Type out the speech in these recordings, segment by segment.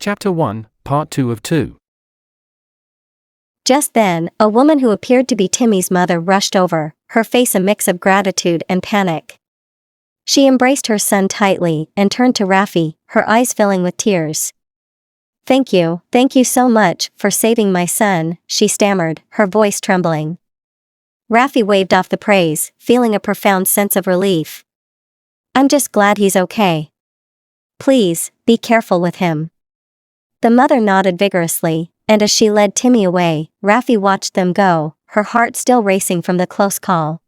Chapter 1, Part 2 of 2. Just then, a woman who appeared to be Timmy's mother rushed over, her face a mix of gratitude and panic. She embraced her son tightly and turned to Raphy, her eyes filling with tears. Thank you so much for saving my son," she stammered, her voice trembling. Raphy waved off the praise, feeling a profound sense of relief. "I'm just glad he's okay. Please, be careful with him." The mother nodded vigorously, and as she led Timmy away, Raphy watched them go, her heart still racing from the close call.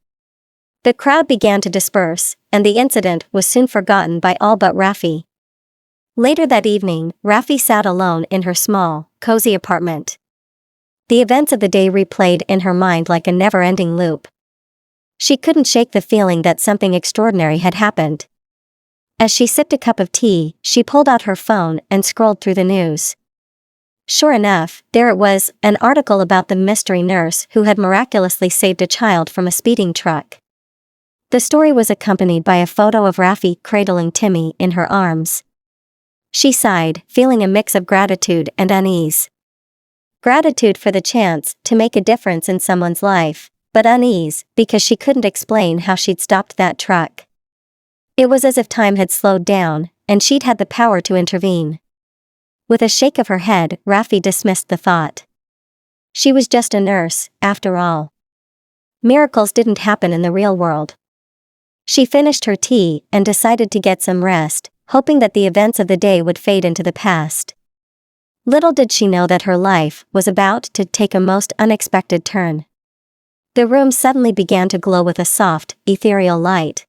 The crowd began to disperse, and the incident was soon forgotten by all but Raphy. Later that evening, Raphy sat alone in her small, cozy apartment. The events of the day replayed in her mind like a never-ending loop. She couldn't shake the feeling that something extraordinary had happened. As she sipped a cup of tea, she pulled out her phone and scrolled through the news. Sure enough, there it was, an article about the mystery nurse who had miraculously saved a child from a speeding truck. The story was accompanied by a photo of Raphy cradling Timmy in her arms. She sighed, feeling a mix of gratitude and unease. Gratitude for the chance to make a difference in someone's life, but unease because she couldn't explain how she'd stopped that truck. It was as if time had slowed down, and she'd had the power to intervene. With a shake of her head, Raphy dismissed the thought. She was just a nurse, after all. Miracles didn't happen in the real world. She finished her tea and decided to get some rest, hoping that the events of the day would fade into the past. Little did she know that her life was about to take a most unexpected turn. The room suddenly began to glow with a soft, ethereal light.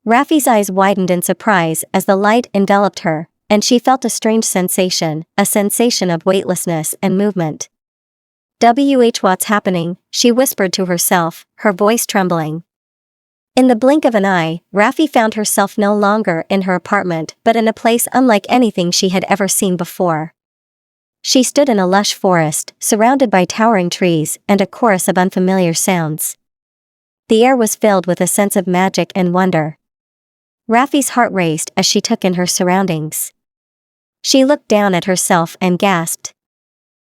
Raphy's eyes widened in surprise as the light enveloped her, and she felt a strange sensation, a sensation of weightlessness and movement. "What's happening?" she whispered to herself, her voice trembling. In the blink of an eye, Raphy found herself no longer in her apartment but in a place unlike anything she had ever seen before. She stood in a lush forest, surrounded by towering trees and a chorus of unfamiliar sounds. The air was filled with a sense of magic and wonder. Raphy's heart raced as she took in her surroundings. She looked down at herself and gasped.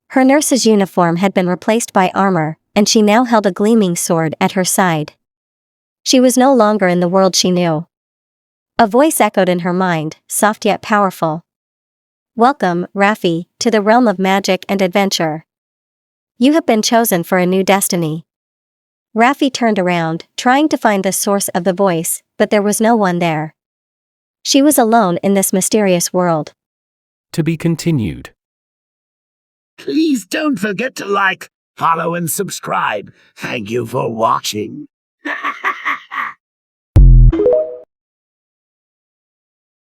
Her nurse's uniform had been replaced by armor, and she now held a gleaming sword at her side. She was no longer in the world she knew. A voice echoed in her mind, soft yet powerful. "Welcome, Raphy, to the realm of magic and adventure. You have been chosen for a new destiny." Raphy turned around, trying to find the source of the voice, but there was no one there. She was alone in this mysterious world. To be continued. Please don't forget to like, follow and subscribe. Thank you for watching.